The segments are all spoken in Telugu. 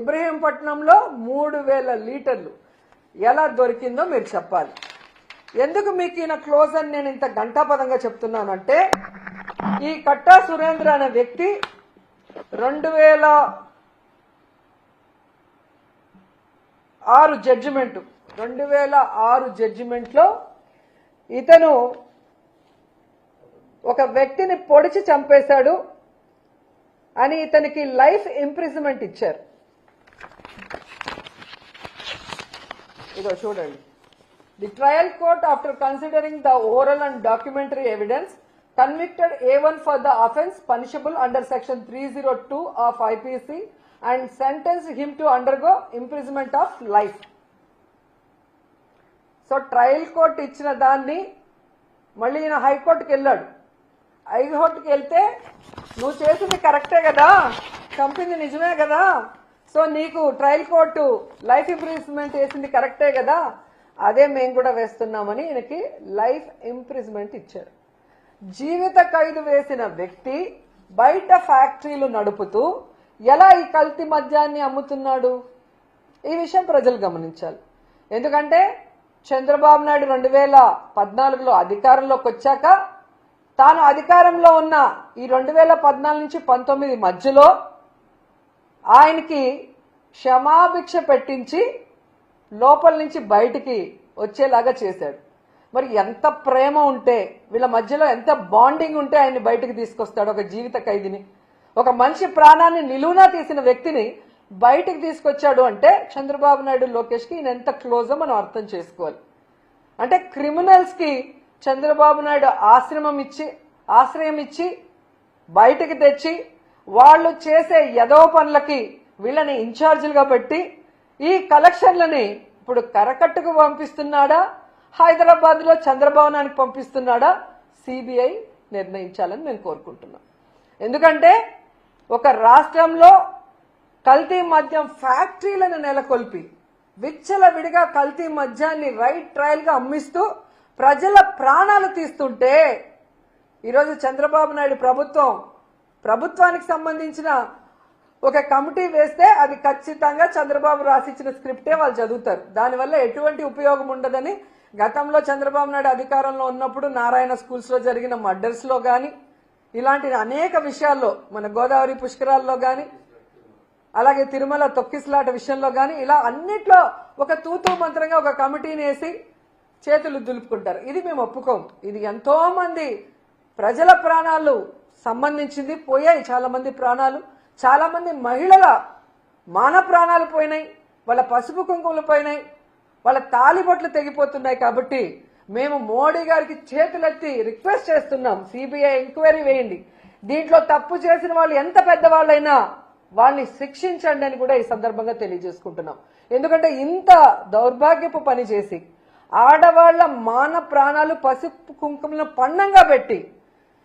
ఇబ్రహీంపట్నంలో 3000 లీటర్లు ఎలా దొరికిందో మీరు చెప్పాలి. ఎందుకు మీకు ఈయన క్లోజ్ అని నేను ఇంత గంటాపదంగా చెప్తున్నానంటే, ఈ కట్టా సురేంద్ర అనే వ్యక్తి 2006 జడ్జిమెంట్లో ఇతను ఒక వ్యక్తిని పొడిచి చంపేశాడు అని ఇతనికి లైఫ్ ఇంప్రిజన్మెంట్ ఇచ్చారు. ఇదో చూడండి. The trial court after considering the oral and documentary evidence convicted A1 for the offence punishable under section 302 of IPC and sentenced him to undergo imprisonment of life. So trial court ఇచ్చిన దాన్ని మళ్ళీ ఈయన హైకోర్టుకి వెళ్ళాడు. హైకోర్టుకి వెళ్తే నువ్వు చేసింది కరెక్టే కదా, చంపింది నిజమే కదా, సో నీకు ట్రయల్ కోర్టు లైఫ్ ఇంప్రిజన్మెంట్ వేసింది కరెక్టే కదా, అదే మేము కూడా వేస్తున్నామని ఈయనకి లైఫ్ ఇంప్రిజన్మెంట్ ఇచ్చారు. జీవిత ఖైదు వేసిన వ్యక్తి బయట ఫ్యాక్టరీలు నడుపుతూ ఎలా ఈ కల్తీ మద్యాన్ని అమ్ముతున్నాడు? ఈ విషయం ప్రజలు గమనించాలి. ఎందుకంటే చంద్రబాబు నాయుడు 2014లో అధికారంలోకి వచ్చాక తాను అధికారంలో ఉన్న ఈ 2014 నుంచి 19 మధ్యలో ఆయనకి క్షమాభిక్ష పెట్టించి లోపల నుంచి బయటికి వచ్చేలాగా చేశాడు. మరి ఎంత ప్రేమ ఉంటే, వీళ్ళ మధ్యలో ఎంత బాండింగ్ ఉంటే ఆయన్ని బయటకు తీసుకొస్తాడు? ఒక జీవిత ఖైదీని, ఒక మనిషి ప్రాణాన్ని నిలువునా తీసిన వ్యక్తిని బయటకు తీసుకొచ్చాడు అంటే చంద్రబాబు నాయుడు లోకేష్కి ఈయన ఎంత క్లోజో మనం అర్థం చేసుకోవాలి. అంటే క్రిమినల్స్ కి చంద్రబాబు నాయుడు ఆశ్రయం ఇచ్చి బయటకు తెచ్చి వాళ్ళు చేసే ఎదవ పనులకి వీళ్ళని ఇన్ఛార్జీలుగా పెట్టి ఈ కలెక్షన్లని ఇప్పుడు కరకట్టుకు పంపిస్తున్నాడా, హైదరాబాద్ లో చంద్రభవనానికి పంపిస్తున్నాడా, సిబిఐ నిర్ణయించాలని మేము కోరుకుంటున్నాం. ఎందుకంటే ఒక రాష్ట్రంలో కల్తీ మద్యం ఫ్యాక్టరీలను నెలకొల్పి విచ్చలవిడిగా కల్తీ మద్యాన్ని రైట్ ట్రయల్ గా అమ్మిస్తూ ప్రజల ప్రాణాలు తీస్తుంటే ఈరోజు చంద్రబాబు నాయుడు ప్రభుత్వానికి సంబంధించిన ఒక కమిటీ వేస్తే అది ఖచ్చితంగా చంద్రబాబు రాసిచ్చిన స్క్రిప్టే వాళ్ళు చదువుతారు. దానివల్ల ఎటువంటి ఉపయోగం ఉండదని గతంలో చంద్రబాబు నాయుడు అధికారంలో ఉన్నప్పుడు నారాయణ స్కూల్స్ లో జరిగిన మర్డర్స్ లో గాని, ఇలాంటి అనేక విషయాల్లో, మన గోదావరి పుష్కరాల్లో గాని, అలాగే తిరుమల తొక్కిసలాట విషయంలో గాని, ఇలా అన్నిట్లో ఒక తూతూ మంత్రంగా ఒక కమిటీని వేసి చేతులు దులుపుకుంటారు. ఇది మేము ఒప్పుకోం. ఇది ఎంతో మంది ప్రజల ప్రాణాలు సంబంధించింది, పోయాయి చాలా మంది ప్రాణాలు, చాలా మంది మహిళల మాన ప్రాణాలు పోయినాయి, వాళ్ళ పసుపు కుంకుమలు పోయినాయి, వాళ్ళ తాలిబొట్లు తెగిపోతున్నాయి. కాబట్టి మేము మోడీ గారికి చేతులెత్తి రిక్వెస్ట్ చేస్తున్నాం, సిబిఐ ఎంక్వైరీ వేయండి, దీంట్లో తప్పు చేసిన వాళ్ళు ఎంత పెద్దవాళ్ళైనా వాళ్ళని శిక్షించండి అని కూడా ఈ సందర్భంగా తెలియజేసుకుంటున్నాం. ఎందుకంటే ఇంత దౌర్భాగ్యపు పని చేసి ఆడవాళ్ల మాన ప్రాణాలు పసుపు కుంకుమలను పన్నంగా పెట్టి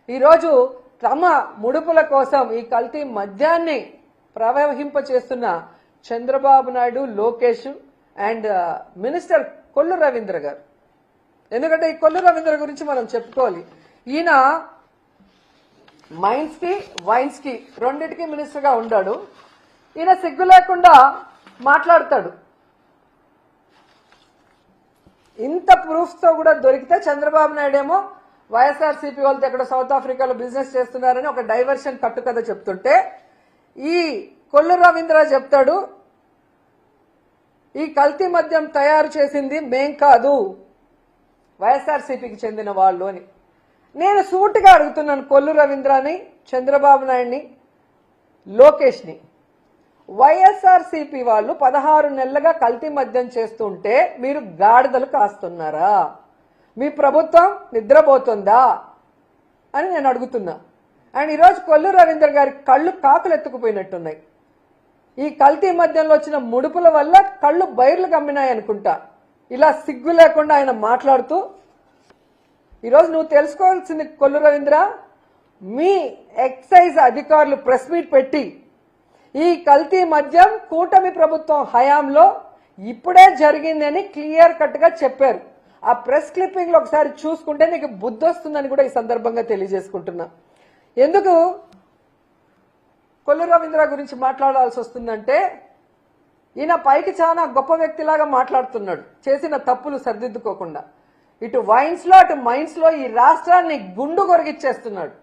ఈరోజు తమ ముడుపుల కోసం ఈ కల్తీ మద్యాన్ని ప్రవహింప చేస్తున్న చంద్రబాబు నాయుడు, లోకేష్ అండ్ మినిస్టర్ కొల్లు రవీంద్ర గారు. ఎందుకంటే ఈ కొల్లు రవీంద్ర గురించి మనం చెప్పుకోవాలి. ఈయన మైన్స్ కి వైన్స్ కి రెండింటికి మినిస్టర్ గా ఉన్నాడు. ఈయన సిగ్గు లేకుండా మాట్లాడతాడు. ఇంత ప్రూఫ్స్ తో కూడా దొరికితే చంద్రబాబు నాయుడు ఏమో వైఎస్ఆర్సీపీ వాళ్ళతో ఎక్కడ సౌత్ ఆఫ్రికాలో బిజినెస్ చేస్తున్నారని ఒక డైవర్షన్ కట్టుకథ చెప్తుంటే, ఈ కొల్లు రవీంద్ర చెప్తాడు ఈ కల్తీ మద్యం తయారు చేసింది మేం కాదు, వైఎస్ఆర్సీపీకి చెందిన వాళ్ళు అని. నేను సూటిగా అడుగుతున్నాను కొల్లు రవీంద్రని, చంద్రబాబు నాయుడిని, లోకేష్ని, వైఎస్ఆర్సీపీ వాళ్ళు 16 నెలలుగా కల్తీ మద్యం చేస్తుంటే మీరు గాడిదలు కాస్తున్నారా? మీ ప్రభుత్వం నిద్రపోతుందా అని నేను అడుగుతున్నా. అండ్ ఈరోజు కొల్లు రవీంద్ర గారి కళ్ళు కాకులు ఎత్తుకుపోయినట్టున్నాయి. ఈ కల్తీ మద్యంలో వచ్చిన ముడుపుల వల్ల కళ్ళు బైర్లు గమ్మినాయి అనుకుంటా. ఇలా సిగ్గు లేకుండా ఆయన మాట్లాడుతూ, ఈరోజు నువ్వు తెలుసుకోవాల్సింది కొల్లు రవీంద్ర, మీ ఎక్సైజ్ అధికారులు ప్రెస్ మీట్ పెట్టి ఈ కల్తీ మద్యం కూటమి ప్రభుత్వం హయాంలో ఇప్పుడే జరిగిందని క్లియర్ కట్ గా చెప్పారు. ఆ ప్రెస్ క్లిప్పింగ్ లో ఒకసారి చూసుకుంటే నీకు బుద్ధి వస్తుందని కూడా ఈ సందర్భంగా తెలియజేసుకుంటున్నా. ఎందుకు కొల్లు రవీంద్ర గురించి మాట్లాడాల్సి వస్తుందంటే, ఈయన పైకి చాలా గొప్ప వ్యక్తిలాగా మాట్లాడుతున్నాడు, చేసిన తప్పులు సరిదిద్దుకోకుండా. ఇటు వైన్స్ లో అటు మైన్స్ లో ఈ రాష్ట్రాన్ని గుండు కొరిగిచ్చేస్తున్నాడు.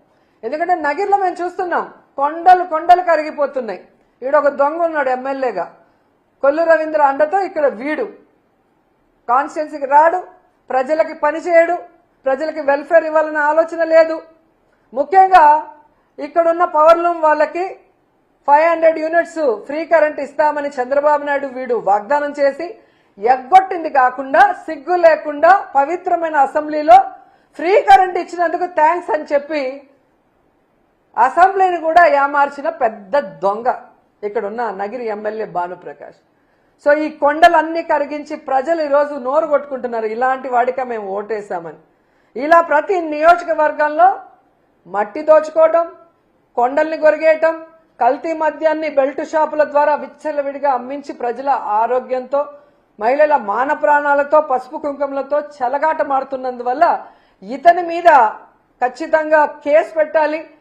ఎందుకంటే నగిరిలో మేము చూస్తున్నాం, కొండలు కొండలు కరిగిపోతున్నాయి. ఈడొక దొంగ ఉన్నాడు ఎమ్మెల్యేగా, కొల్లు రవీంద్ర అండతో ఇక్కడ వీడు కాన్స్టిట్యున్సీకి రాడు, ప్రజలకి పని చేయడు, ప్రజలకి వెల్ఫేర్ ఇవ్వాలన్న ఆలోచన లేదు. ముఖ్యంగా ఇక్కడున్న పవర్ లూమ్ వాళ్ళకి 500 యూనిట్స్ ఫ్రీ కరెంట్ ఇస్తామని చంద్రబాబు నాయుడు వీడు వాగ్దానం చేసి ఎగ్గొట్టింది కాకుండా సిగ్గు లేకుండా పవిత్రమైన అసెంబ్లీలో ఫ్రీ కరెంట్ ఇచ్చినందుకు థ్యాంక్స్ అని చెప్పి అసెంబ్లీని కూడా ఏమార్చిన పెద్ద దొంగ ఇక్కడున్న నగిరి ఎమ్మెల్యే భానుప్రకాష్. సో ఈ కొండలన్నీ కరిగించి ప్రజలు ఈరోజు నోరు కొట్టుకుంటున్నారు, ఇలాంటి వాడిక మేము ఓటేశామని. ఇలా ప్రతి నియోజకవర్గంలో మట్టి దోచుకోవటం, కొండల్ని కొరిగేయటం, కల్తీ మద్యాన్ని బెల్ట్ షాపుల ద్వారా విచ్చలవిడిగా అమ్మించి ప్రజల ఆరోగ్యంతో, మహిళల మాన ప్రాణాలతో, పసుపు కుంకుమలతో చెలగాట మారుతున్నందువల్ల ఇతని మీద ఖచ్చితంగా కేసు పెట్టాలి.